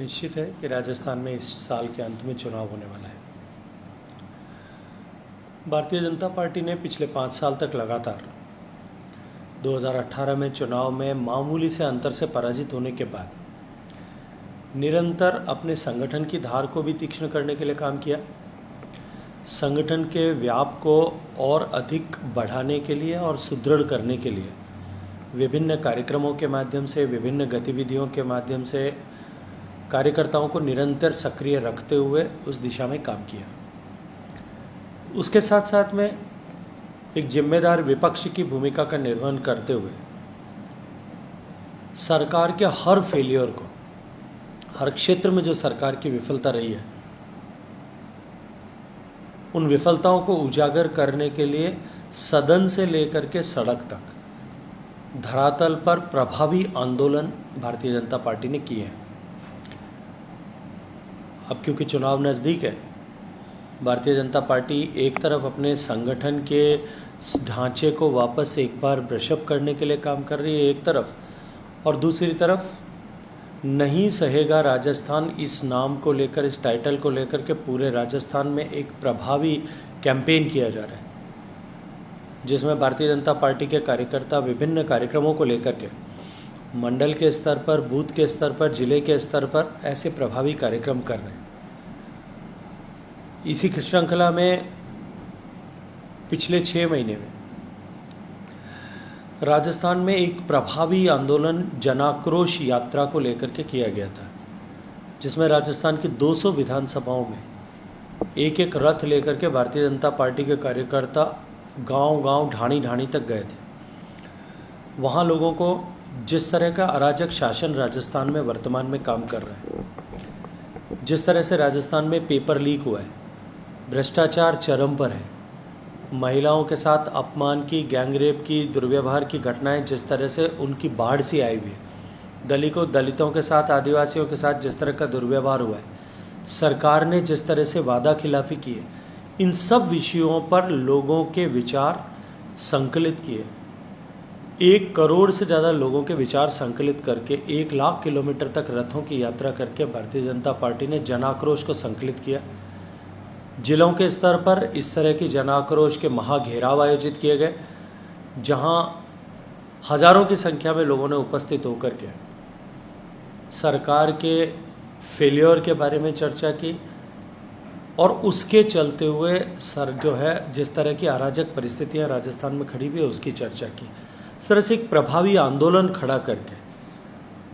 निश्चित है कि राजस्थान में इस साल के अंत में चुनाव होने वाला है। भारतीय जनता पार्टी ने पिछले 5 साल तक लगातार 2018 में चुनाव में मामूली से अंतर से पराजित होने के बाद निरंतर अपने संगठन की धार को भी तीक्ष्ण करने के लिए काम किया। संगठन के व्याप को और अधिक बढ़ाने के लिए और सुदृढ़ करने के लिए विभिन्न कार्यक्रमों के माध्यम से, विभिन्न गतिविधियों के माध्यम से कार्यकर्ताओं को निरंतर सक्रिय रखते हुए उस दिशा में काम किया। उसके साथ साथ में एक जिम्मेदार विपक्ष की भूमिका का निर्वहन करते हुए सरकार के हर फेलियर को, हर क्षेत्र में जो सरकार की विफलता रही है, उन विफलताओं को उजागर करने के लिए सदन से लेकर के सड़क तक धरातल पर प्रभावी आंदोलन भारतीय जनता पार्टी ने किए हैं। अब क्योंकि चुनाव नज़दीक है, भारतीय जनता पार्टी एक तरफ अपने संगठन के ढांचे को वापस एक बार ब्रशअप करने के लिए काम कर रही है एक तरफ, और दूसरी तरफ नहीं सहेगा राजस्थान इस नाम को लेकर, इस टाइटल को लेकर के पूरे राजस्थान में एक प्रभावी कैंपेन किया जा रहा है, जिसमें भारतीय जनता पार्टी के कार्यकर्ता विभिन्न कार्यक्रमों को लेकर के मंडल के स्तर पर, बूथ के स्तर पर, जिले के स्तर पर ऐसे प्रभावी कार्यक्रम कर रहे हैं। इसी श्रृंखला में पिछले 6 महीने में राजस्थान में एक प्रभावी आंदोलन जनाक्रोश यात्रा को लेकर के किया गया था, जिसमें राजस्थान की 200 विधानसभाओं में एक एक रथ लेकर के भारतीय जनता पार्टी के कार्यकर्ता गांव-गांव, ढाणी-ढाणी तक गए थे। वहां लोगों को जिस तरह का अराजक शासन राजस्थान में वर्तमान में काम कर रहा है, जिस तरह से राजस्थान में पेपर लीक हुआ है, भ्रष्टाचार चरम पर है, महिलाओं के साथ अपमान की, गैंगरेप की, दुर्व्यवहार की घटनाएं जिस तरह से उनकी बाढ़ सी आई हुई है, दलितों के साथ, आदिवासियों के साथ जिस तरह का दुर्व्यवहार हुआ है, सरकार ने जिस तरह से वादा खिलाफी की है, इन सब विषयों पर लोगों के विचार संकलित किए। 1 करोड़ से ज़्यादा लोगों के विचार संकलित करके 1 लाख किलोमीटर तक रथों की यात्रा करके भारतीय जनता पार्टी ने जनाक्रोश को संकलित किया। जिलों के स्तर पर इस तरह की जनाक्रोश के महाघेराव आयोजित किए गए, जहां हजारों की संख्या में लोगों ने उपस्थित होकर के सरकार के फेलियर के बारे में चर्चा की और उसके चलते हुए जिस तरह की अराजक परिस्थितियां राजस्थान में खड़ी हुई है उसकी चर्चा की। इस तरह से एक प्रभावी आंदोलन खड़ा करके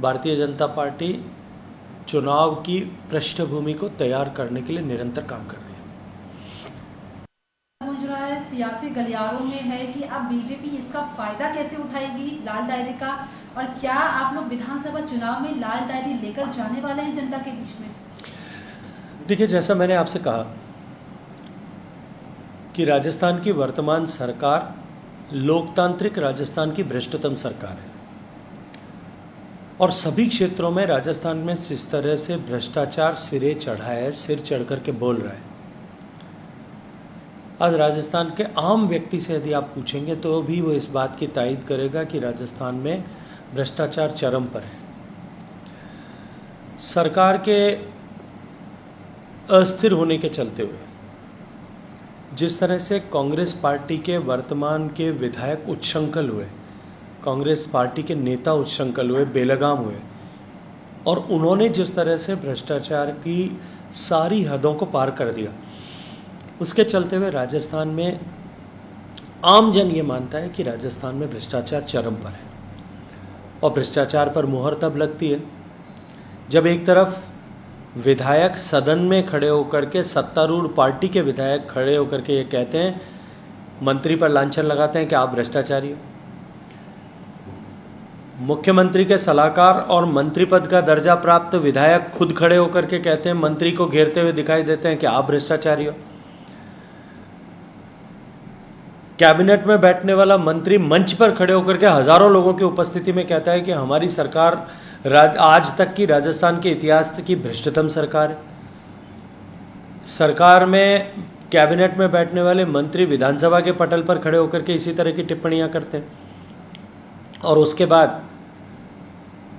भारतीय जनता पार्टी चुनाव की पृष्ठभूमि को तैयार करने के लिए निरंतर काम कर रही है। सियासी गलियारों में है कि अब बीजेपी इसका फायदा कैसे उठाएगी लाल डायरी का, और क्या आप लोग विधानसभा चुनाव में लाल डायरी लेकर जाने वाले हैं जनता के बीच में? देखिए, जैसा मैंने आपसे कहा कि राजस्थान की वर्तमान सरकार लोकतांत्रिक राजस्थान की भ्रष्टतम सरकार है, और सभी क्षेत्रों में राजस्थान में जिस तरह से भ्रष्टाचार सिरे चढ़ा है, सिर चढ़ करके बोल रहा है। आज राजस्थान के आम व्यक्ति से यदि आप पूछेंगे तो भी वो इस बात की तायद करेगा कि राजस्थान में भ्रष्टाचार चरम पर है। सरकार के अस्थिर होने के चलते हुए जिस तरह से कांग्रेस पार्टी के वर्तमान के विधायक उच्छृंखल हुए, कांग्रेस पार्टी के नेता उच्छृंखल हुए, बेलगाम हुए, और उन्होंने जिस तरह से भ्रष्टाचार की सारी हदों को पार कर दिया, उसके चलते हुए राजस्थान में आम जन ये मानता है कि राजस्थान में भ्रष्टाचार चरम पर है। और भ्रष्टाचार पर मुहर तब लगती है जब एक तरफ विधायक सदन में खड़े होकर के, सत्तारूढ़ पार्टी के विधायक खड़े होकर के ये कहते हैं, मंत्री पर लांछन लगाते हैं कि आप भ्रष्टाचारी हो। मुख्यमंत्री के सलाहकार और मंत्री पद का दर्जा प्राप्त विधायक खुद खड़े होकर के कहते हैं, मंत्री को घेरते हुए दिखाई देते हैं कि आप भ्रष्टाचारी हो। कैबिनेट में बैठने वाला मंत्री मंच पर खड़े होकर के हजारों लोगों की उपस्थिति में कहता है कि हमारी सरकार आज तक की राजस्थान के इतिहास की भ्रष्टतम सरकार है। सरकार में कैबिनेट में बैठने वाले मंत्री विधानसभा के पटल पर खड़े होकर के इसी तरह की टिप्पणियां करते हैं, और उसके बाद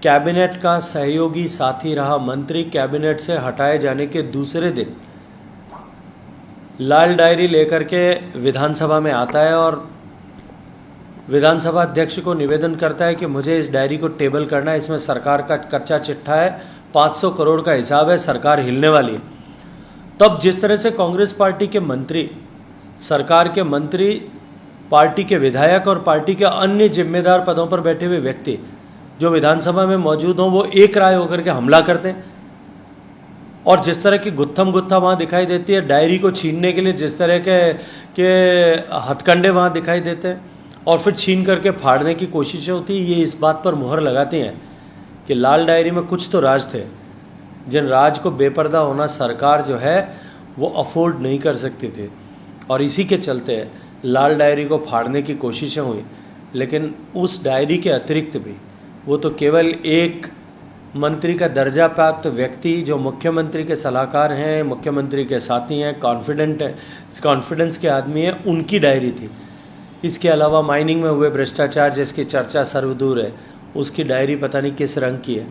कैबिनेट का सहयोगी साथी रहा मंत्री कैबिनेट से हटाए जाने के दूसरे दिन लाल डायरी लेकर के विधानसभा में आता है और विधानसभा अध्यक्ष को निवेदन करता है कि मुझे इस डायरी को टेबल करना है, इसमें सरकार का कच्चा चिट्ठा है, 500 करोड़ का हिसाब है, सरकार हिलने वाली है। तब जिस तरह से कांग्रेस पार्टी के मंत्री, सरकार के मंत्री, पार्टी के विधायक और पार्टी के अन्य जिम्मेदार पदों पर बैठे हुए व्यक्ति जो विधानसभा में मौजूद हों, वो एक राय होकर के हमला करते हैं और जिस तरह की गुत्थम गुत्था वहाँ दिखाई देती है, डायरी को छीनने के लिए जिस तरह के हथकंडे वहाँ दिखाई देते हैं और फिर छीन करके फाड़ने की कोशिशें होती है, ये इस बात पर मुहर लगाती हैं कि लाल डायरी में कुछ तो राज थे, जिन राज को बेपर्दा होना सरकार जो है वो अफोर्ड नहीं कर सकती थी और इसी के चलते लाल डायरी को फाड़ने की कोशिशें हुई। लेकिन उस डायरी के अतिरिक्त भी वो तो केवल एक मंत्री का दर्जा प्राप्त व्यक्ति जो मुख्यमंत्री के सलाहकार हैं, मुख्यमंत्री के साथी हैं, कॉन्फिडेंस के आदमी हैं, उनकी डायरी थी। इसके अलावा माइनिंग में हुए भ्रष्टाचार जिसकी चर्चा सर्वदूर है, उसकी डायरी पता नहीं किस रंग की है।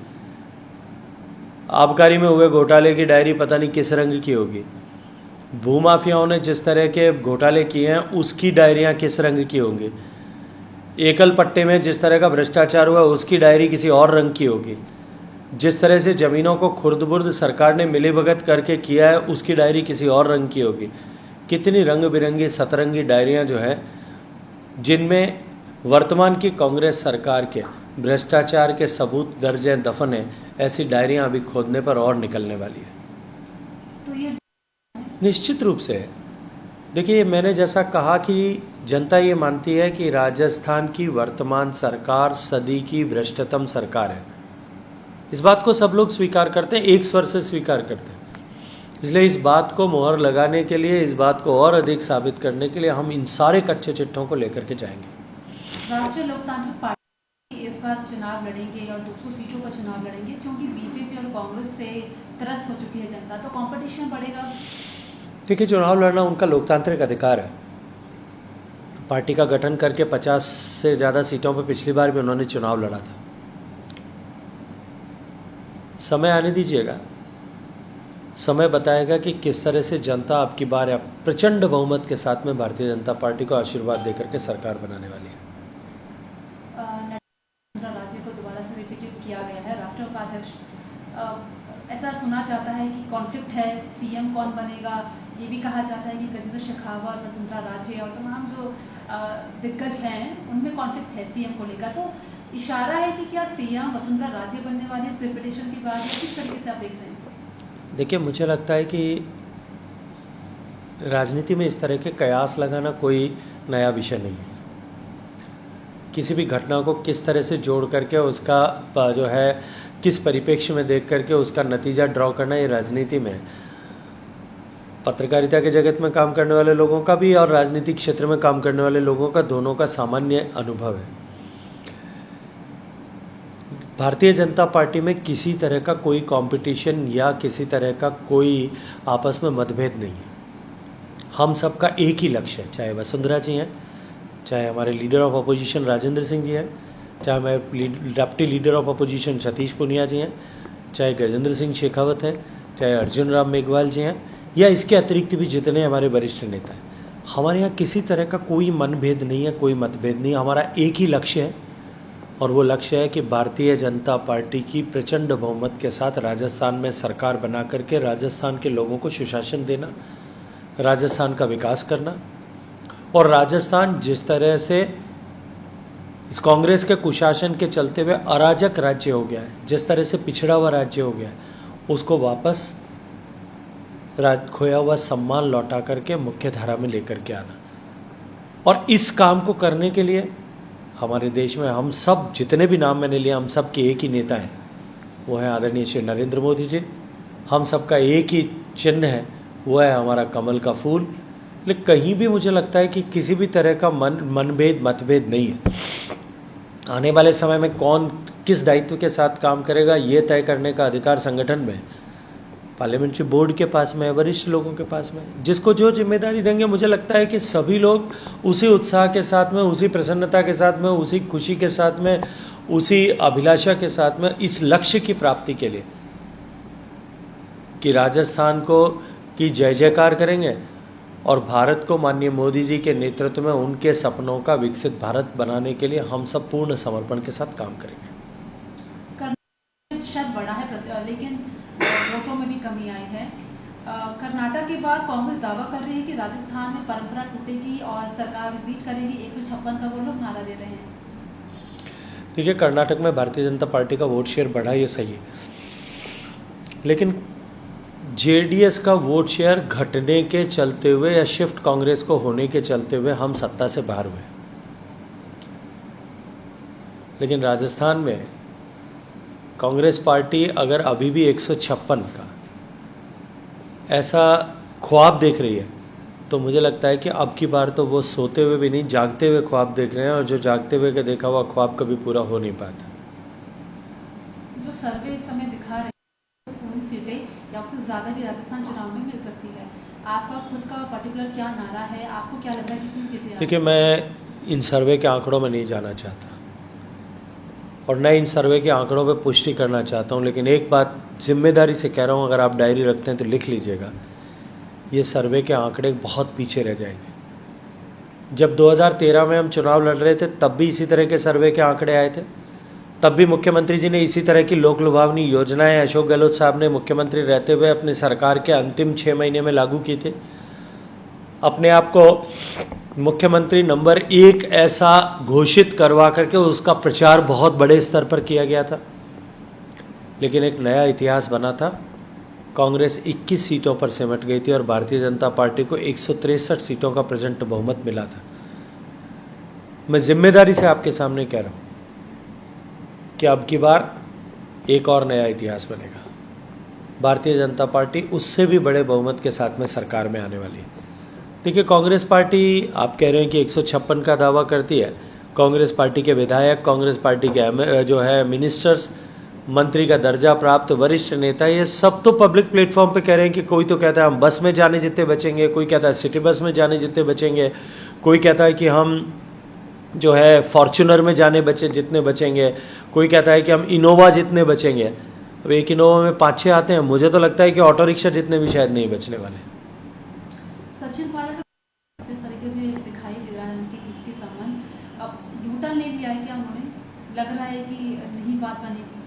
आबकारी में हुए घोटाले की डायरी पता नहीं किस रंग की होगी। भूमाफियाओं ने जिस तरह के घोटाले किए हैं उसकी डायरियां किस रंग की होंगी। एकल पट्टे में जिस तरह का भ्रष्टाचार हुआ उसकी डायरी किसी और रंग की होगी। जिस तरह से ज़मीनों को खुर्द-बुर्द सरकार ने मिलीभगत करके किया है उसकी डायरी किसी और रंग की होगी। कितनी रंग बिरंगी सतरंगी डायरियां जो है जिनमें वर्तमान की कांग्रेस सरकार के भ्रष्टाचार के सबूत दर्ज हैं, दफन हैं, ऐसी डायरियां अभी खोदने पर और निकलने वाली है। तो ये निश्चित रूप से देखिए, मैंने जैसा कहा कि जनता ये मानती है कि राजस्थान की वर्तमान सरकार सदी की भ्रष्टतम सरकार है। इस बात को सब लोग स्वीकार करते हैं, एक स्वर से स्वीकार करते हैं। इसलिए इस बात को मोहर लगाने के लिए, इस बात को और अधिक साबित करने के लिए हम इन सारे कच्चे चिट्ठों को लेकर के जाएंगे। राष्ट्रीय लोकतांत्रिक पार्टी इस बार चुनाव लड़ेंगे और 200 सीटों पर चुनाव लड़ेंगे, क्योंकि बीजेपी और कांग्रेस से त्रस्त हो चुकी है जनता, तो कंपटीशन बढ़ेगा। देखिए, चुनाव लड़ना उनका लोकतांत्रिक अधिकार है। पार्टी का गठन करके 50 से ज़्यादा सीटों पर पिछली बार भी उन्होंने चुनाव लड़ा था। समय आने दीजिएगा, समय बताएगा कि किस तरह से जनता अब की बार प्रचंड बहुमत के साथ में भारतीय जनता पार्टी को आशीर्वाद देकर के सरकार बनाने वाली है। राज्य को दोबारा से रिपीटेड किया गया है राष्ट्रीय उपाध्यक्ष। ऐसा सुना जाता है कि कॉन्फ्लिक्ट है, सीएम कौन बनेगा। ये भी कहा जाता है कि गजेंद्र शेखावत, वसुंधरा राजे और तमाम जो दिग्गज हैं उनमें कॉन्फ्लिक्ट है सीएम को लेकर। तो इशारा है कि क्या सीएम वसुंधरा राजे बनने वाली इस रिपीटेशन के बाद, किस तरीके से आप देख रहे हैं? देखिए, मुझे लगता है कि राजनीति में इस तरह के कयास लगाना कोई नया विषय नहीं है। किसी भी घटना को किस तरह से जोड़ करके उसका जो है किस परिप्रेक्ष्य में देख करके उसका नतीजा ड्रॉ करना, ये राजनीति में पत्रकारिता के जगत में काम करने वाले लोगों का भी और राजनीतिक क्षेत्र में काम करने वाले लोगों का, दोनों का सामान्य अनुभव है। भारतीय जनता पार्टी में किसी तरह का कोई कंपटीशन या किसी तरह का कोई आपस में मतभेद नहीं है। हम सबका एक ही लक्ष्य है, चाहे वसुंधरा जी हैं, चाहे हमारे leader of opposition Rajendra Singh ji हैं, चाहे हमारे deputy leader of opposition Satish Poonia ji हैं, चाहे गजेंद्र सिंह शेखावत हैं, चाहे अर्जुन राम मेघवाल जी हैं, या इसके अतिरिक्त भी जितने हमारे वरिष्ठ नेता हैं। हमारे यहाँ किसी तरह का कोई मनभेद नहीं है, कोई मतभेद नहीं है। हमारा एक ही लक्ष्य है और वो लक्ष्य है कि भारतीय जनता पार्टी की प्रचंड बहुमत के साथ राजस्थान में सरकार बना करके राजस्थान के लोगों को सुशासन देना, राजस्थान का विकास करना। और राजस्थान जिस तरह से इस कांग्रेस के कुशासन के चलते हुए अराजक राज्य हो गया है, जिस तरह से पिछड़ा हुआ राज्य हो गया है, उसको वापस खोया हुआ सम्मान लौटा करके मुख्य धारा में लेकर के आना। और इस काम को करने के लिए हमारे देश में हम सब, जितने भी नाम मैंने लिए, हम सब के एक ही नेता हैं, वो है आदरणीय श्री नरेंद्र मोदी जी। हम सबका एक ही चिन्ह है, वो है हमारा कमल का फूल। लेकिन कहीं भी मुझे लगता है कि किसी भी तरह का मनभेद मतभेद नहीं है। आने वाले समय में कौन किस दायित्व के साथ काम करेगा, ये तय करने का अधिकार संगठन में है। पार्लियामेंट्री बोर्ड के पास में है, वरिष्ठ लोगों के पास में है। जिसको जो जिम्मेदारी देंगे, मुझे लगता है कि सभी लोग उसी उत्साह के साथ में, उसी प्रसन्नता के साथ में, उसी खुशी के साथ में, उसी अभिलाषा के साथ में इस लक्ष्य की प्राप्ति के लिए कि राजस्थान को की जय जयकार करेंगे और भारत को माननीय मोदी जी के नेतृत्व में उनके सपनों का विकसित भारत बनाने के लिए हम सब पूर्ण समर्पण के साथ काम करेंगे। शायद बढ़ा है लेकिन वोटों में भी कमी आई है। कर्नाटक के बाद कांग्रेस दावा कर रही है कि राजस्थान में परंपरा टूटेगी और सरकार रिपीट करेगी। 156 का वो लोग नारा दे रहे हैं। देखिए, कर्नाटक में भारतीय जनता पार्टी का वोट शेयर बढ़ा, ये सही है, लेकिन जेडीएस का वोट शेयर घटने के चलते हुए या शिफ्ट कांग्रेस को होने के चलते हुए हम सत्ता से बाहर हुए। लेकिन राजस्थान में कांग्रेस पार्टी अगर अभी भी 156 का ऐसा ख्वाब देख रही है तो मुझे लगता है कि अब की बार तो वो सोते हुए भी नहीं, जागते हुए ख्वाब देख रहे हैं, और जो जागते हुए का देखा हुआ ख्वाब कभी पूरा हो नहीं पाता। जो सर्वे इस समय दिखा रहे हैं, पूरी सीटें या उससे ज़्यादा भी राजस्थान चुनाव में मिल सकती है। आपका खुद का पर्टिकुलर क्या नारा है? आपको क्या लग रहा है कितनी सीटें? देखिए, मैं इन सर्वे के आंकड़ों में नहीं जाना चाहता और न इन सर्वे के आंकड़ों पर पुष्टि करना चाहता हूं, लेकिन एक बात जिम्मेदारी से कह रहा हूं, अगर आप डायरी रखते हैं तो लिख लीजिएगा, ये सर्वे के आंकड़े बहुत पीछे रह जाएंगे। जब 2013 में हम चुनाव लड़ रहे थे तब भी इसी तरह के सर्वे के आंकड़े आए थे, तब भी मुख्यमंत्री जी ने इसी तरह की लोक लुभावनी योजनाएं अशोक गहलोत साहब ने मुख्यमंत्री रहते हुए अपनी सरकार के अंतिम 6 महीने में लागू की थी। अपने आप को मुख्यमंत्री नंबर 1 ऐसा घोषित करवा करके उसका प्रचार बहुत बड़े स्तर पर किया गया था। लेकिन एक नया इतिहास बना था, कांग्रेस 21 सीटों पर सिमट गई थी और भारतीय जनता पार्टी को 163 सीटों का प्रेजेंट बहुमत मिला था। मैं जिम्मेदारी से आपके सामने कह रहा हूं कि अब की बार एक और नया इतिहास बनेगा। भारतीय जनता पार्टी उससे भी बड़े बहुमत के साथ में सरकार में आने वाली है। देखिए, कांग्रेस पार्टी, आप कह रहे हैं कि 156 का दावा करती है। कांग्रेस पार्टी के विधायक, कांग्रेस पार्टी के जो है मिनिस्टर्स, मंत्री का दर्जा प्राप्त वरिष्ठ नेता, ये सब तो पब्लिक प्लेटफॉर्म पे कह रहे हैं कि कोई तो कहता है हम बस में जाने जितने बचेंगे, कोई कहता है सिटी बस में जाने जितने बचेंगे, कोई कहता है कि हम जो है फॉर्च्यूनर में जाने जितने बचेंगे, कोई कहता है कि हम इनोवा जितने बचेंगे। अब एक इनोवा में 5-6 आते हैं, मुझे तो लगता है कि ऑटो रिक्शा जितने भी शायद नहीं बचने वाले। सचिन पायलट जिस तरीके से दिखाई दे रहा है उनके बीच के संबंध, अब यूटर्न ले लिया है क्या उन्होंने? लग रहा है कि नहीं बात बनेगी।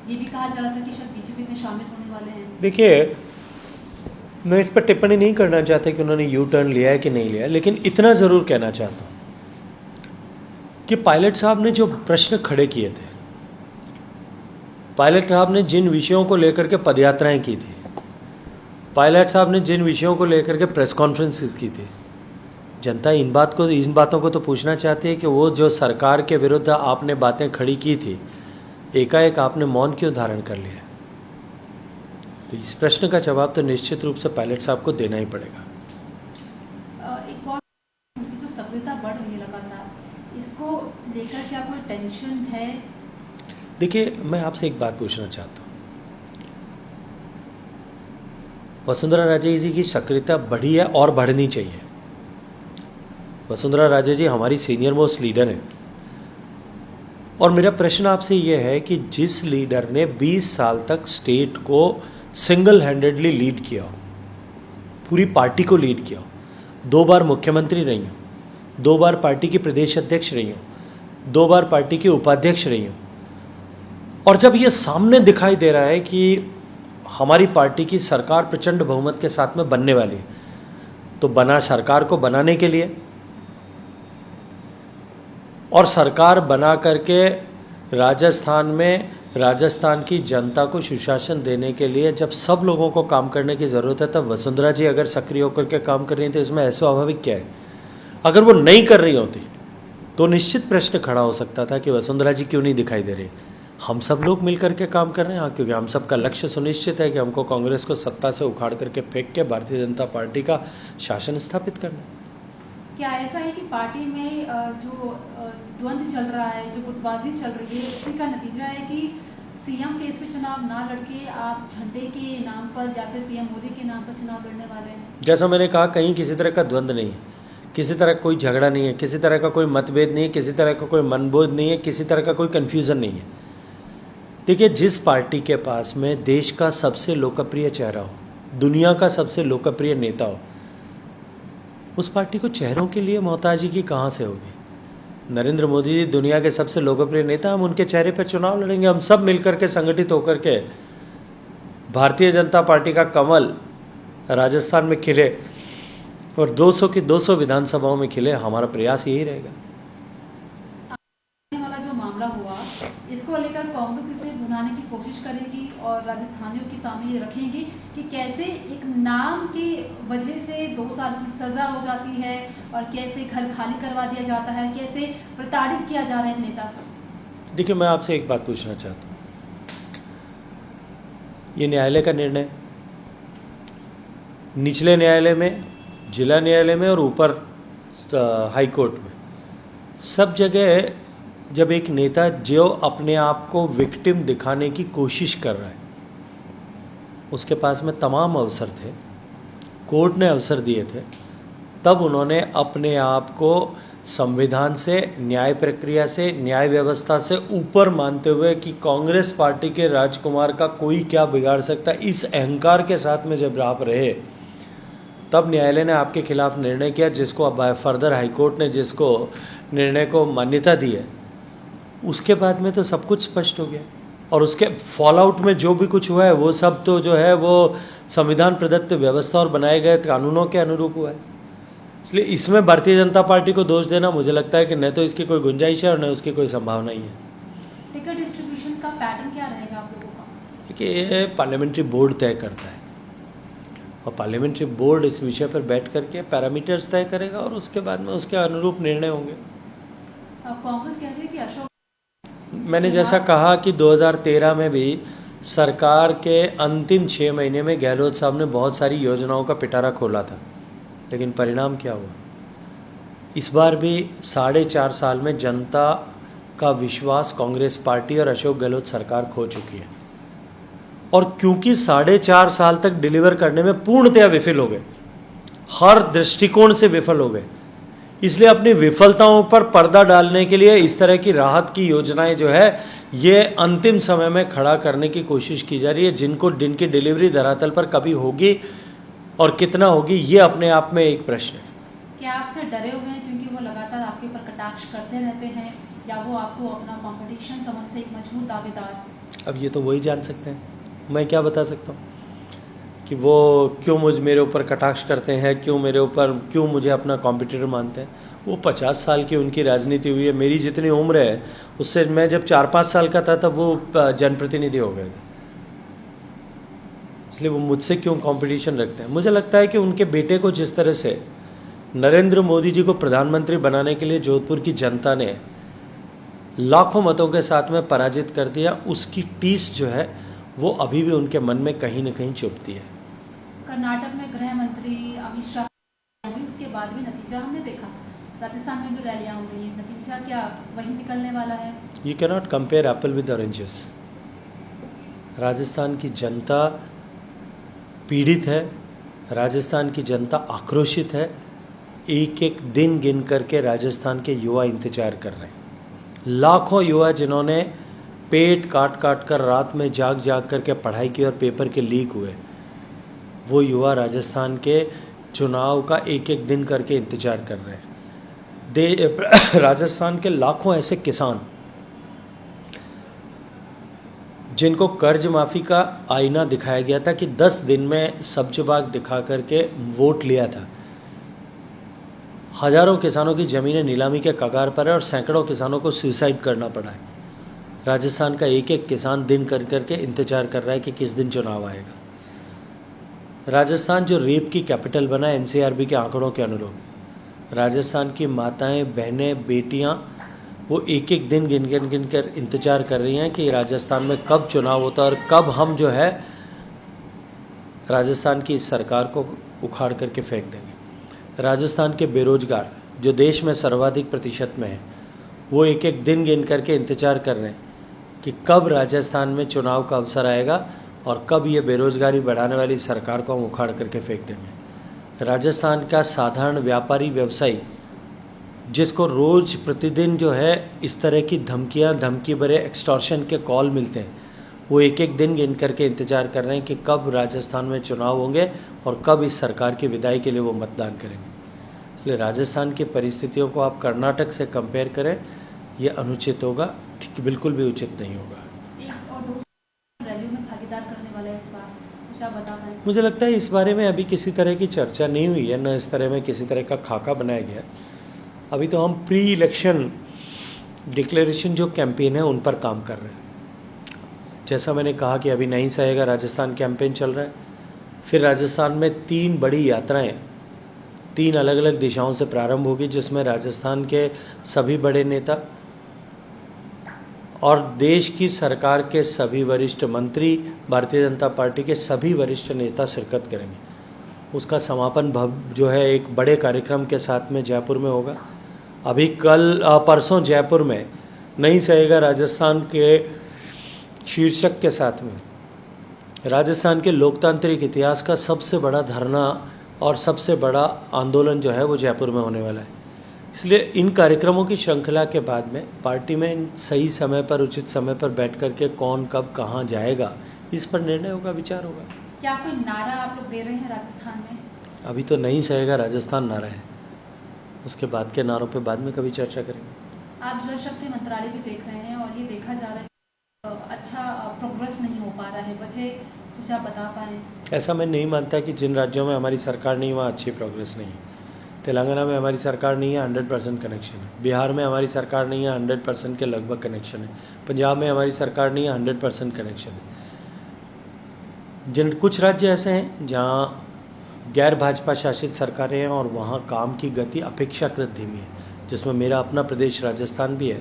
ये भी कहा जा रहा था कि शायद बीजेपी में शामिल होने वाले हैं। देखिए, मैं इस पर टिप्पणी नहीं करना चाहता कि उन्होंने यू टर्न लिया है कि नहीं लिया, लेकिन इतना ज़रूर कहना चाहता हूँ कि पायलट साहब ने जो प्रश्न खड़े किए थे, पायलट साहब ने जिन विषयों को लेकर के पदयात्राएं की थी, पायलट साहब ने जिन विषयों को लेकर के प्रेस कॉन्फ्रेंसेस की थी, जनता इन बातों को तो पूछना चाहती है कि वो जो सरकार के विरुद्ध आपने बातें खड़ी की थी, एकाएक आपने मौन क्यों धारण कर लिया? तो इस प्रश्न का जवाब तो निश्चित रूप से पायलट साहब को देना ही पड़ेगा। एक और उनकी जो सक्रियता बढ़ रही है लगातार, इसको लेकर क्या कोई टेंशन है? देखिए, मैं आपसे एक बात पूछना चाहता हूँ, वसुंधरा राजे जी की सक्रियता बढ़ी है और बढ़नी चाहिए। वसुंधरा राजे जी हमारी सीनियर मोस्ट लीडर हैं और मेरा प्रश्न आपसे ये है कि जिस लीडर ने 20 साल तक स्टेट को सिंगल हैंडेडली लीड किया, पूरी पार्टी को लीड किया, 2 बार मुख्यमंत्री रही हूँ, 2 बार पार्टी की प्रदेश अध्यक्ष रही हूँ, 2 बार पार्टी की उपाध्यक्ष रही हूँ, और जब ये सामने दिखाई दे रहा है कि हमारी पार्टी की सरकार प्रचंड बहुमत के साथ में बनने वाली है, तो बना सरकार को बनाने के लिए और सरकार बना करके राजस्थान की जनता को सुशासन देने के लिए जब सब लोगों को काम करने की ज़रूरत है, तब वसुंधरा जी अगर सक्रिय होकर के काम कर रही हैं तो इसमें अस्वाभाविक क्या है? अगर वो नहीं कर रही होती तो निश्चित प्रश्न खड़ा हो सकता था कि वसुंधरा जी क्यों नहीं दिखाई दे रही। हम सब लोग मिलकर के काम कर रहे हैं, क्योंकि हम सबका लक्ष्य सुनिश्चित है कि हमको कांग्रेस को सत्ता से उखाड़ करके फेंक के भारतीय जनता पार्टी का शासन स्थापित करना है। क्या ऐसा है कि पार्टी में जो द्वंद्व चल रहा है, जो गुटबाजी चल रही है, उसी का नतीजा है कि सीएम फेस पे चुनाव ना लड़के आप झंडे के नाम पर या फिर पीएम मोदी के नाम पर चुनाव लड़ने वाले हैं? जैसा मैंने कहा, कहीं किसी तरह का द्वंद्व नहीं है, किसी तरह का कोई झगड़ा नहीं है, किसी तरह का कोई मतभेद नहीं है, किसी तरह का कोई मनबोध नहीं है, किसी तरह का कोई कन्फ्यूज़न नहीं है। देखिए, जिस पार्टी के पास में देश का सबसे लोकप्रिय चेहरा हो, दुनिया का सबसे लोकप्रिय नेता हो, उस पार्टी को चेहरों के लिए मोहताजी की कहाँ से होगी? नरेंद्र मोदी जी दुनिया के सबसे लोकप्रिय नेता, हम उनके चेहरे पर चुनाव लड़ेंगे। हम सब मिलकर के संगठित होकर के भारतीय जनता पार्टी का कमल राजस्थान में खिले और 200 की 200 विधानसभाओं में खिले। हमारा प्रयास यही रहेगा। आने वाला जो मामला हुआ, इसको लेकर कांग्रेस इसे भुनाने की कोशिश करेगी और राजस्थानियों के सामने ये रखेगी कि कैसे एक नाम की वजह से 2 साल की सजा हो जाती है और कैसे घर खाली करवा दिया जाता है, कैसे प्रताड़ित किया जा रहा है नेता को। देखिए, मैं आपसे एक बात पूछना चाहता हूँ, ये न्यायालय का निर्णय, निचले न्यायालय में, जिला न्यायालय में और ऊपर हाई कोर्ट में, सब जगह जब एक नेता जो अपने आप को विक्टिम दिखाने की कोशिश कर रहा है, उसके पास में तमाम अवसर थे, कोर्ट ने अवसर दिए थे, तब उन्होंने अपने आप को संविधान से, न्याय प्रक्रिया से, न्याय व्यवस्था से ऊपर मानते हुए कि कांग्रेस पार्टी के राजकुमार का कोई क्या बिगाड़ सकता है, इस अहंकार के साथ में जब आप रहे, तब न्यायालय ने आपके खिलाफ निर्णय किया, जिसको अब फर्दर हाईकोर्ट ने जिसको निर्णय को मान्यता दी है। उसके बाद में तो सब कुछ स्पष्ट हो गया और उसके फॉल आउट में जो भी कुछ हुआ है वो सब तो जो है वो संविधान प्रदत्त व्यवस्था और बनाए गए कानूनों के अनुरूप हुआ है। इसलिए इसमें भारतीय जनता पार्टी को दोष देना, मुझे लगता है कि न तो इसकी कोई गुंजाइश है और न उसकी कोई संभावना ही है। टिकट डिस्ट्रीब्यूशन का पैटर्न क्या रहेगा आप लोगों का? देखिए, ये पार्लियामेंट्री बोर्ड तय करता है और पार्लियामेंट्री बोर्ड इस विषय पर बैठ करके पैरामीटर्स तय करेगा और उसके बाद में उसके अनुरूप निर्णय होंगे। कांग्रेस कहती है कि अशोक, मैंने जैसा कहा कि 2013 में भी सरकार के अंतिम 6 महीने में गहलोत साहब ने बहुत सारी योजनाओं का पिटारा खोला था, लेकिन परिणाम क्या हुआ? इस बार भी 4.5 साल में जनता का विश्वास कांग्रेस पार्टी और अशोक गहलोत सरकार खो चुकी है। और क्योंकि 4.5 साल तक डिलीवर करने में पूर्णतया विफल हो गए, हर दृष्टिकोण से विफल हो गए, इसलिए अपनी विफलताओं पर पर्दा डालने के लिए इस तरह की राहत की योजनाएं जो है ये अंतिम समय में खड़ा करने की कोशिश की जा रही है, जिनकी डिलीवरी धरातल पर कभी होगी और कितना होगी, ये अपने आप में एक प्रश्न है। क्या आपसे डरे हुए हैं क्योंकि वो लगातार आपके ऊपर कटाक्ष करते रहते हैं, या वो आपको अपना कंपटीशन समझते एक मजबूत दावेदार? अब ये तो वही जान सकते हैं, मैं क्या बता सकता हूँ कि वो क्यों मेरे ऊपर कटाक्ष करते हैं, क्यों मुझे अपना कॉम्पिटिटर मानते हैं। वो 50 साल की उनकी राजनीति हुई है, मेरी जितनी उम्र है उससे मैं जब 4-5 साल का था तब वो जनप्रतिनिधि हो गए थे, इसलिए वो मुझसे क्यों कंपटीशन रखते हैं। मुझे लगता है कि उनके बेटे को जिस तरह से नरेंद्र मोदी जी को प्रधानमंत्री बनाने के लिए जोधपुर की जनता ने लाखों मतों के साथ में पराजित कर दिया, उसकी टीस जो है वो अभी भी उनके मन में कहीं न कहीं चुभती है। कर्नाटक में गृह मंत्री अमित शाह, उसके बाद भी नतीजा हमने देखा, राजस्थान में भी रैलियां हो रही हैं, नतीजा क्या वही निकलने वाला है? You can not compare Apple with oranges. Rajasthan की जनता पीड़ित है, राजस्थान की जनता आक्रोशित है, एक एक दिन गिन करके राजस्थान के युवा इंतजार कर रहे हैं। लाखों युवा जिन्होंने पेट काट कर रात में जाग कर के पढ़ाई की और पेपर के लीक हुए, वो युवा राजस्थान के चुनाव का एक एक दिन करके इंतजार कर रहे हैं। राजस्थान के लाखों ऐसे किसान जिनको कर्ज माफ़ी का आईना दिखाया गया था कि 10 दिन में सब्ज बाग दिखा करके वोट लिया था, हजारों किसानों की ज़मीनें नीलामी के कगार पर है और सैकड़ों किसानों को सुसाइड करना पड़ा है। राजस्थान का एक एक किसान दिन कर के इंतजार कर रहा है कि किस दिन चुनाव आएगा। राजस्थान जो रेप की कैपिटल बना है एनसीआरबी के आंकड़ों के अनुरूप, राजस्थान की माताएं, बहनें, बेटियां वो एक एक दिन गिन कर इंतजार कर रही हैं कि राजस्थान में कब चुनाव होता है और कब हम जो है राजस्थान की इस सरकार को उखाड़ करके फेंक देंगे। राजस्थान के बेरोजगार जो देश में सर्वाधिक प्रतिशत में है, वो एक एक दिन गिन करके इंतजार कर रहे हैं कि कब राजस्थान में चुनाव का अवसर आएगा और कब ये बेरोजगारी बढ़ाने वाली सरकार को हम उखाड़ करके फेंक देंगे। राजस्थान का साधारण व्यापारी व्यवसायी जिसको रोज़ प्रतिदिन जो है इस तरह की धमकी भरे एक्सटॉर्शन के कॉल मिलते हैं, वो एक एक दिन गिन करके इंतज़ार कर रहे हैं कि कब राजस्थान में चुनाव होंगे और कब इस सरकार की विदाई के लिए वो मतदान करेंगे। इसलिए राजस्थान की परिस्थितियों को आप कर्नाटक से कंपेयर करें, ये अनुचित होगा, ठीक बिल्कुल भी उचित नहीं होगा। एक और दो रैलियों में भागीदार करने वाला है इस बार, कुछ आप बता पाएं? मुझे लगता है इस बारे में अभी किसी तरह की चर्चा नहीं हुई है, न इस तरह में किसी तरह का खाका बनाया गया। अभी तो हम प्री इलेक्शन डिक्लेरेशन जो कैंपेन है उन पर काम कर रहे हैं। जैसा मैंने कहा कि अभी नहीं सहेगा राजस्थान कैंपेन चल रहा है, फिर राजस्थान में 3 बड़ी यात्राएं 3 अलग अलग दिशाओं से प्रारंभ होगी, जिसमें राजस्थान के सभी बड़े नेता और देश की सरकार के सभी वरिष्ठ मंत्री, भारतीय जनता पार्टी के सभी वरिष्ठ नेता शिरकत करेंगे। उसका समापन जो है एक बड़े कार्यक्रम के साथ में जयपुर में होगा। अभी परसों जयपुर में नहीं सहेगा राजस्थान के शीर्षक के साथ में राजस्थान के लोकतांत्रिक इतिहास का सबसे बड़ा धरना और सबसे बड़ा आंदोलन जो है वो जयपुर में होने वाला है। इसलिए इन कार्यक्रमों की श्रृंखला के बाद में पार्टी में सही समय पर उचित समय पर बैठ कर के कौन कब कहाँ जाएगा इस पर निर्णय होगा, विचार होगा। क्या कोई नारा आप लोग दे रहे हैं राजस्थान में? अभी तो नहीं सहेगा राजस्थान नारा है, उसके बाद के नारों पे बाद में कभी चर्चा करेंगे। आप जल शक्ति मंत्रालय भी देख रहे हैं और ये देखा जा रहा है अच्छा प्रोग्रेस नहीं हो पा रहा है, वजह कुछ आप बता पाएँ? ऐसा मैं नहीं मानता कि जिन राज्यों में हमारी सरकार नहीं वहाँ अच्छी प्रोग्रेस नहीं है। तेलंगाना में हमारी सरकार नहीं है, 100% कनेक्शन है। बिहार में हमारी सरकार नहीं है, 100% के लगभग कनेक्शन है। पंजाब में हमारी सरकार नहीं है, 100% कनेक्शन है। कुछ राज्य ऐसे हैं जहाँ गैर भाजपा शासित सरकारें हैं और वहाँ काम की गति अपेक्षाकृत धीमी है, जिसमें मेरा अपना प्रदेश राजस्थान भी है,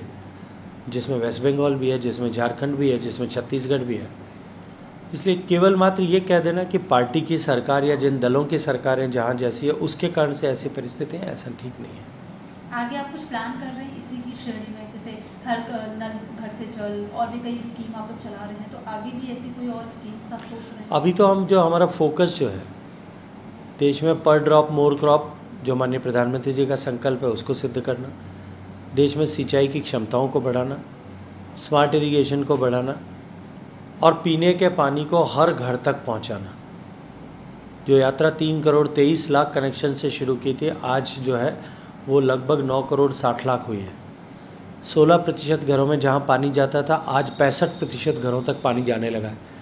जिसमें वेस्ट बंगाल भी है, जिसमें झारखंड भी है, जिसमें छत्तीसगढ़ भी है। इसलिए केवल मात्र ये कह देना कि पार्टी की सरकार या जिन दलों की सरकारें जहाँ जैसी है उसके कारण से ऐसी परिस्थितियाँ, ऐसा ठीक नहीं है। आगे आप कुछ प्लान कर रहे हैं इसी की श्रेणी में, जैसे हर नल घर से जल और भी कई स्कीम आप लोग चला रहे हैं, तो आगे भी ऐसी कोई और स्कीम सब सोच रहे हैं? अभी तो हम जो हमारा फोकस जो है देश में पर ड्रॉप मोर क्रॉप जो माननीय प्रधानमंत्री जी का संकल्प है उसको सिद्ध करना, देश में सिंचाई की क्षमताओं को बढ़ाना, स्मार्ट इरिगेशन को बढ़ाना और पीने के पानी को हर घर तक पहुंचाना। जो यात्रा 3 करोड़ 23 लाख कनेक्शन से शुरू की थी, आज जो है वो लगभग 9 करोड़ 60 लाख हुई है। 16% घरों में जहां पानी जाता था, आज 65% घरों तक पानी जाने लगा है।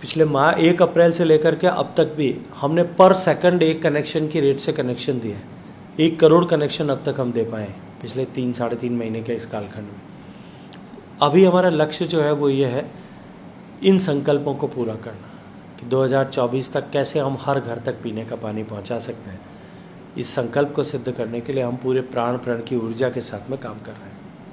पिछले माह 1 अप्रैल से लेकर के अब तक भी हमने पर सेकंड 1 कनेक्शन की रेट से कनेक्शन दिया है। 1 करोड़ कनेक्शन अब तक हम दे पाए हैं पिछले 3-3.5 महीने के इस कालखंड में। अभी हमारा लक्ष्य जो है वो ये है इन संकल्पों को पूरा करना कि 2024 तक कैसे हम हर घर तक पीने का पानी पहुंचा सकते हैं। इस संकल्प को सिद्ध करने के लिए हम पूरे प्राण की ऊर्जा के साथ में काम कर रहे हैं।